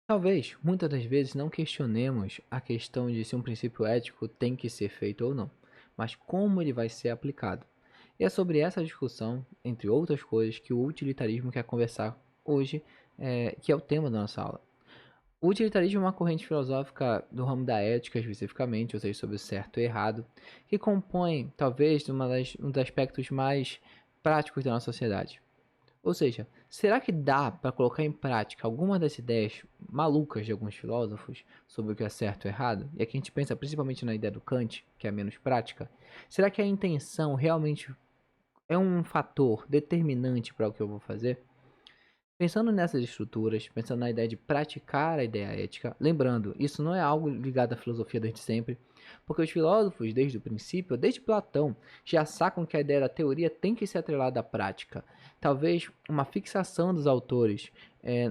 Talvez, muitas das vezes, não questionemos a questão de se um princípio ético tem que ser feito ou não, mas como ele vai ser aplicado. E é sobre essa discussão, entre outras coisas, que o utilitarismo quer conversar hoje, que é o tema da nossa aula. O utilitarismo é uma corrente filosófica do ramo da ética, especificamente, ou seja, sobre o certo e errado, que compõe, talvez, um dos aspectos mais práticos da nossa sociedade. Ou seja, será que dá para colocar em prática alguma das ideias malucas de alguns filósofos sobre o que é certo e errado? E aqui a gente pensa principalmente na ideia do Kant, que é a menos prática. Será que a intenção realmente é um fator determinante para o que eu vou fazer? Pensando nessas estruturas, pensando na ideia de praticar a ideia ética, lembrando, isso não é algo ligado à filosofia desde sempre, porque os filósofos, desde o princípio, desde Platão, já sacam que a ideia da teoria tem que ser atrelada à prática. Talvez uma fixação dos autores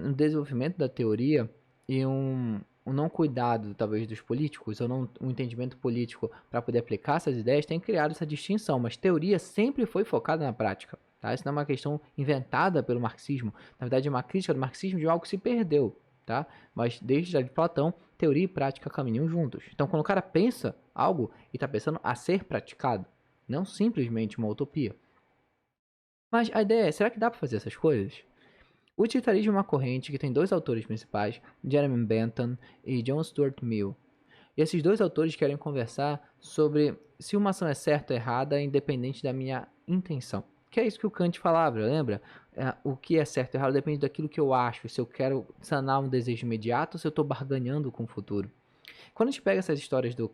no desenvolvimento da teoria e um não cuidado, talvez, dos políticos, ou não um entendimento político para poder aplicar essas ideias, tem criado essa distinção, mas teoria sempre foi focada na prática. Tá? Isso não é uma questão inventada pelo marxismo, na verdade é uma crítica do marxismo de algo que se perdeu, tá? Mas desde já de Platão, teoria e prática caminham juntos. Então quando o cara pensa algo, ele está pensando a ser praticado, não simplesmente uma utopia. Mas a ideia é, será que dá para fazer essas coisas? O utilitarismo é uma corrente que tem dois autores principais, Jeremy Bentham e John Stuart Mill. E esses dois autores querem conversar sobre se uma ação é certa ou errada, independente da minha intenção. Que é isso que o Kant falava, lembra? O que é certo ou errado depende daquilo que eu acho, se eu quero sanar um desejo imediato ou se eu estou barganhando com o futuro. Quando a gente pega essas histórias do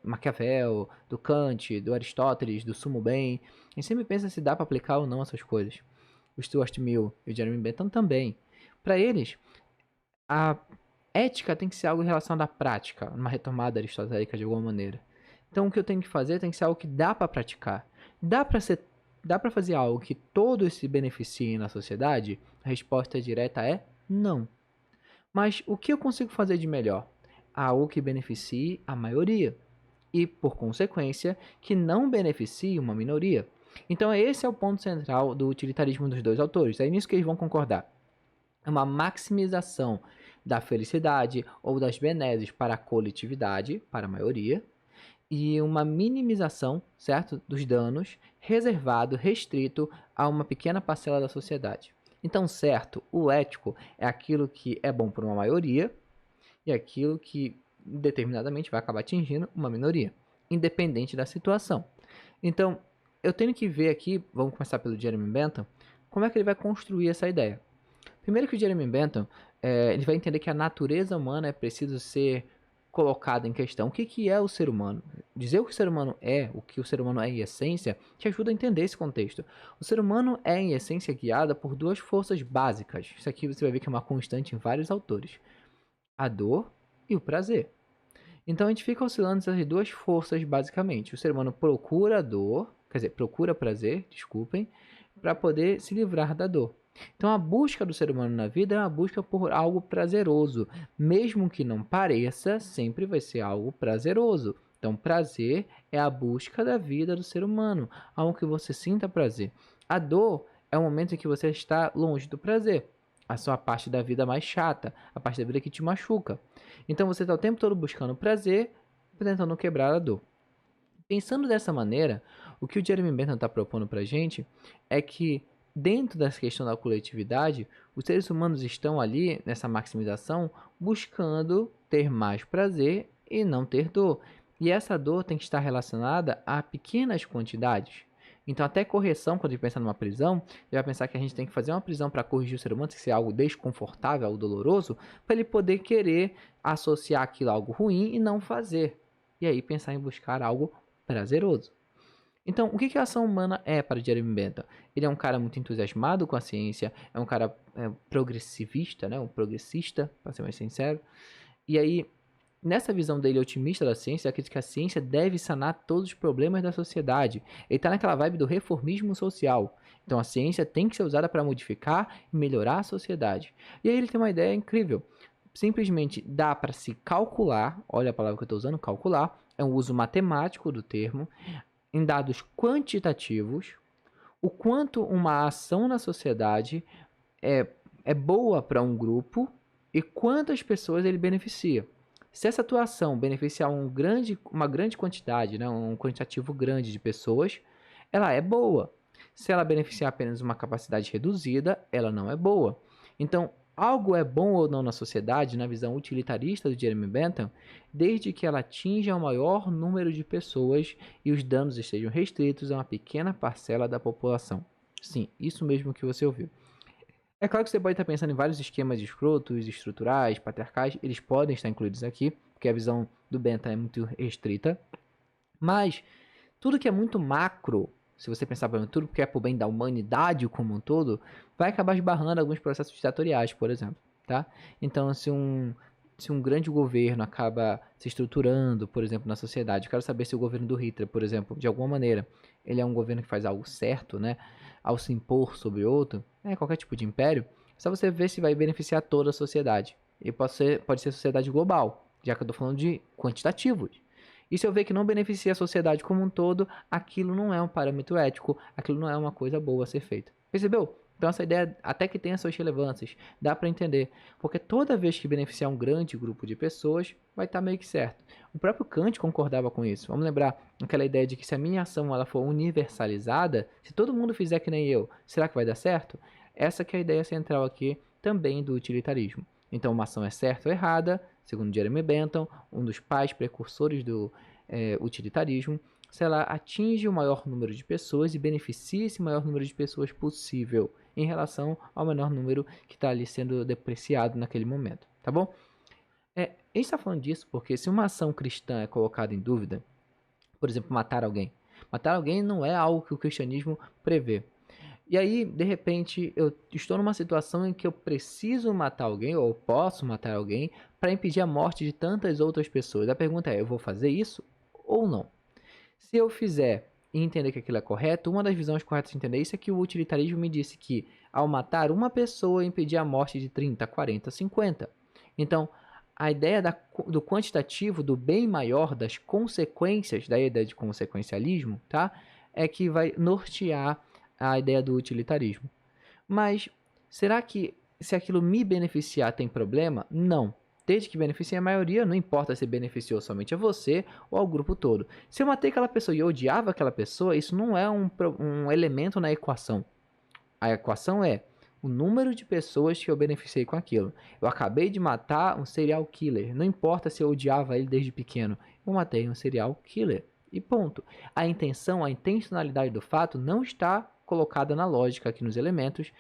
Maquiavel, do Kant, do Aristóteles, do Sumo Bem, a gente sempre pensa se dá para aplicar ou não essas coisas. O Stuart Mill e o Jeremy Bentham também. Para eles, a ética tem que ser algo relacionado à prática, uma retomada aristotélica de alguma maneira. Então o que eu tenho que fazer tem que ser algo que dá para praticar. Dá para ser, dá para fazer algo que todos se beneficiem na sociedade? A resposta direta é não. Mas o que eu consigo fazer de melhor? Algo que beneficie a maioria e, por consequência, que não beneficie uma minoria. Então esse é o ponto central do utilitarismo dos dois autores. É nisso que eles vão concordar. É uma maximização da felicidade ou das benesses para a coletividade, para a maioria, e uma minimização, certo, dos danos, reservado, restrito a uma pequena parcela da sociedade. Então, certo, o ético é aquilo que é bom para uma maioria e aquilo que determinadamente vai acabar atingindo uma minoria, independente da situação. Então, eu tenho que ver aqui, vamos começar pelo Jeremy Bentham, como é que ele vai construir essa ideia. Primeiro que o Jeremy Bentham, ele vai entender que a natureza humana é preciso ser colocada em questão. O que é o ser humano? Dizer o que o ser humano é, o que o ser humano é em essência, te ajuda a entender esse contexto. O ser humano é em essência guiado por duas forças básicas. Isso aqui você vai ver que é uma constante em vários autores. A dor e o prazer. Então a gente fica oscilando essas duas forças basicamente. O ser humano procura dor, quer dizer, procura prazer, desculpem, para poder se livrar da dor. Então a busca do ser humano na vida é uma busca por algo prazeroso, mesmo que não pareça, sempre vai ser algo prazeroso. Então prazer é a busca da vida do ser humano, algo que você sinta prazer. A dor é o momento em que você está longe do prazer, a sua parte da vida mais chata, a parte da vida que te machuca. Então você está o tempo todo buscando prazer, tentando quebrar a dor. Pensando dessa maneira, o que o Jeremy Bentham está propondo para a gente é que, dentro dessa questão da coletividade, os seres humanos estão ali, nessa maximização, buscando ter mais prazer e não ter dor. E essa dor tem que estar relacionada a pequenas quantidades. Então, até correção, quando a gente pensa numa prisão, ele vai pensar que a gente tem que fazer uma prisão para corrigir o ser humano, tem que ser algo desconfortável, algo doloroso, para ele poder querer associar aquilo a algo ruim e não fazer. E aí pensar em buscar algo prazeroso. Então, o que a ação humana é para Jeremy Bentham? Ele é um cara muito entusiasmado com a ciência, é um cara progressivista, né? Um progressista, para ser mais sincero. E aí, nessa visão dele otimista da ciência, ele acredita que a ciência deve sanar todos os problemas da sociedade. Ele está naquela vibe do reformismo social. Então, a ciência tem que ser usada para modificar e melhorar a sociedade. E aí ele tem uma ideia incrível. Simplesmente dá para se calcular, olha a palavra que eu estou usando, calcular, é um uso matemático do termo, em dados quantitativos, o quanto uma ação na sociedade é, é boa para um grupo e quantas pessoas ele beneficia. Se essa atuação beneficiar uma grande quantidade, né, um quantitativo grande de pessoas, ela é boa. Se ela beneficiar apenas uma capacidade reduzida, ela não é boa. Então, algo é bom ou não na sociedade, na visão utilitarista do Jeremy Bentham, desde que ela atinja o maior número de pessoas e os danos estejam restritos a uma pequena parcela da população. Sim, isso mesmo que você ouviu. É claro que você pode estar pensando em vários esquemas escrotos, estruturais, patriarcais, eles podem estar incluídos aqui, porque a visão do Bentham é muito restrita, mas tudo que é muito macro, se você pensar, por exemplo, tudo que é para o bem da humanidade como um todo, vai acabar esbarrando alguns processos ditatoriais, por exemplo, tá? Então, se um grande governo acaba se estruturando, por exemplo, na sociedade, eu quero saber se o governo do Hitler, por exemplo, de alguma maneira, ele é um governo que faz algo certo, né? Ao se impor sobre outro, qualquer tipo de império, é só você ver se vai beneficiar toda a sociedade. E pode ser sociedade global, já que eu estou falando de quantitativos. E se eu ver que não beneficia a sociedade como um todo, aquilo não é um parâmetro ético, aquilo não é uma coisa boa a ser feita. Percebeu? Então essa ideia até que tem as suas relevâncias, dá para entender, porque toda vez que beneficiar um grande grupo de pessoas, vai estar meio que certo. O próprio Kant concordava com isso. Vamos lembrar aquela ideia de que se a minha ação ela for universalizada, se todo mundo fizer que nem eu, será que vai dar certo? Essa que é a ideia central aqui também do utilitarismo. Então uma ação é certa ou errada, segundo Jeremy Bentham, um dos pais precursores do utilitarismo, se ela atinge o maior número de pessoas e beneficia esse maior número de pessoas possível em relação ao menor número que está ali sendo depreciado naquele momento, tá bom? A gente está falando disso porque se uma ação cristã é colocada em dúvida, por exemplo, matar alguém não é algo que o cristianismo prevê. E aí, de repente, eu estou numa situação em que eu preciso matar alguém, ou posso matar alguém, para impedir a morte de tantas outras pessoas. A pergunta é, eu vou fazer isso ou não? Se eu fizer e entender que aquilo é correto, uma das visões corretas de entender isso é que o utilitarismo me disse que, ao matar uma pessoa, impedir a morte de 30, 40, 50. Então, a ideia do quantitativo, do bem maior, das consequências, da ideia de consequencialismo, tá? É que vai nortear a ideia do utilitarismo. Mas será que se aquilo me beneficiar tem problema? Não. Desde que beneficie a maioria, não importa se beneficiou somente a você ou ao grupo todo. Se eu matei aquela pessoa e eu odiava aquela pessoa, isso não é um elemento na equação. A equação é o número de pessoas que eu beneficiei com aquilo. Eu acabei de matar um serial killer. Não importa se eu odiava ele desde pequeno. Eu matei um serial killer. E ponto. A intenção, a intencionalidade do fato não está colocada na lógica aqui nos elementos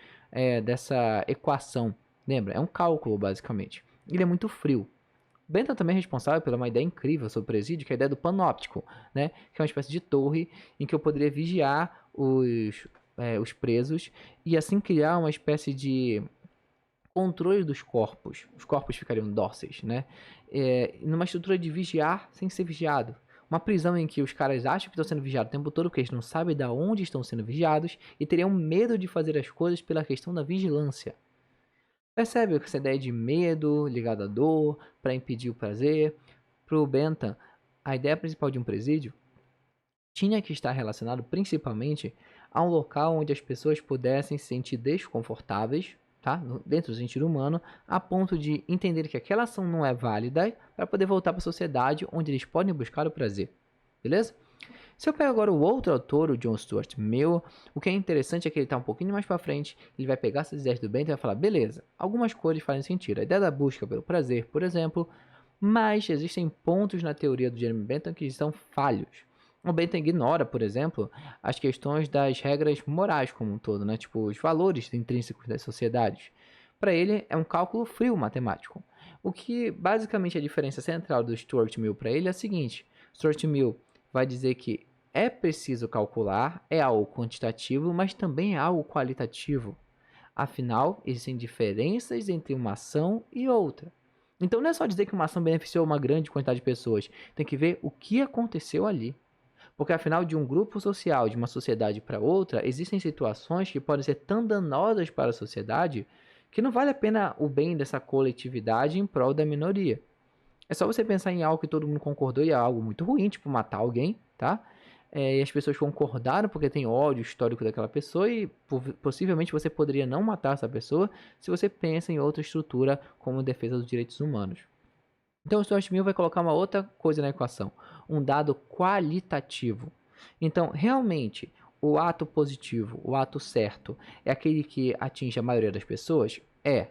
dessa equação. Lembra? É um cálculo, basicamente. Ele é muito frio. Bentham também é responsável por uma ideia incrível sobre o presídio, que é a ideia do panóptico, né? Que é uma espécie de torre em que eu poderia vigiar os presos e assim criar uma espécie de controle dos corpos. Os corpos ficariam dóceis, né? Numa estrutura de vigiar sem ser vigiado. Uma prisão em que os caras acham que estão sendo vigiados o tempo todo porque eles não sabem de onde estão sendo vigiados e teriam medo de fazer as coisas pela questão da vigilância. Percebe essa ideia de medo ligado à dor para impedir o prazer? Para o Bentham, a ideia principal de um presídio tinha que estar relacionado principalmente a um local onde as pessoas pudessem se sentir desconfortáveis, tá? Dentro do sentido humano, a ponto de entender que aquela ação não é válida para poder voltar para a sociedade onde eles podem buscar o prazer. Beleza? Se eu pego agora o outro autor, o John Stuart Mill, o que é interessante é que ele está um pouquinho mais para frente, ele vai pegar essas ideias do Bentham e vai falar, beleza, algumas coisas fazem sentido. A ideia da busca pelo prazer, por exemplo, mas existem pontos na teoria do Jeremy Bentham que são falhos. O Bentham ignora, por exemplo, as questões das regras morais como um todo, né? Tipo, os valores intrínsecos das sociedades. Para ele, é um cálculo frio matemático. O que, basicamente, a diferença central do Stuart Mill para ele é a seguinte. Stuart Mill vai dizer que é preciso calcular, é algo quantitativo, mas também é algo qualitativo. Afinal, existem diferenças entre uma ação e outra. Então não é só dizer que uma ação beneficiou uma grande quantidade de pessoas, tem que ver o que aconteceu ali. Porque afinal, de um grupo social, de uma sociedade para outra, existem situações que podem ser tão danosas para a sociedade que não vale a pena o bem dessa coletividade em prol da minoria. É só você pensar em algo que todo mundo concordou e é algo muito ruim, tipo matar alguém, tá? e as pessoas concordaram porque tem ódio histórico daquela pessoa e possivelmente você poderia não matar essa pessoa se você pensa em outra estrutura como defesa dos direitos humanos. Então o Stuart Mill vai colocar uma outra coisa na equação, um dado qualitativo. Então, realmente, o ato positivo, o ato certo, é aquele que atinge a maioria das pessoas? É.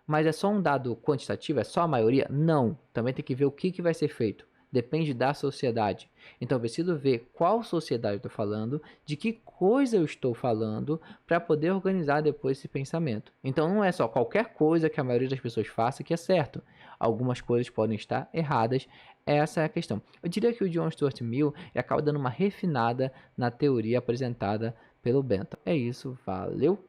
Mas é só um dado quantitativo? É só a maioria? Não. Também tem que ver o que vai ser feito. Depende da sociedade. Então eu preciso ver qual sociedade eu estou falando, de que coisa eu estou falando, para poder organizar depois esse pensamento. Então não é só qualquer coisa que a maioria das pessoas faça que é certo. Algumas coisas podem estar erradas. Essa é a questão. Eu diria que o John Stuart Mill acaba dando uma refinada na teoria apresentada pelo Bentham. É isso, valeu!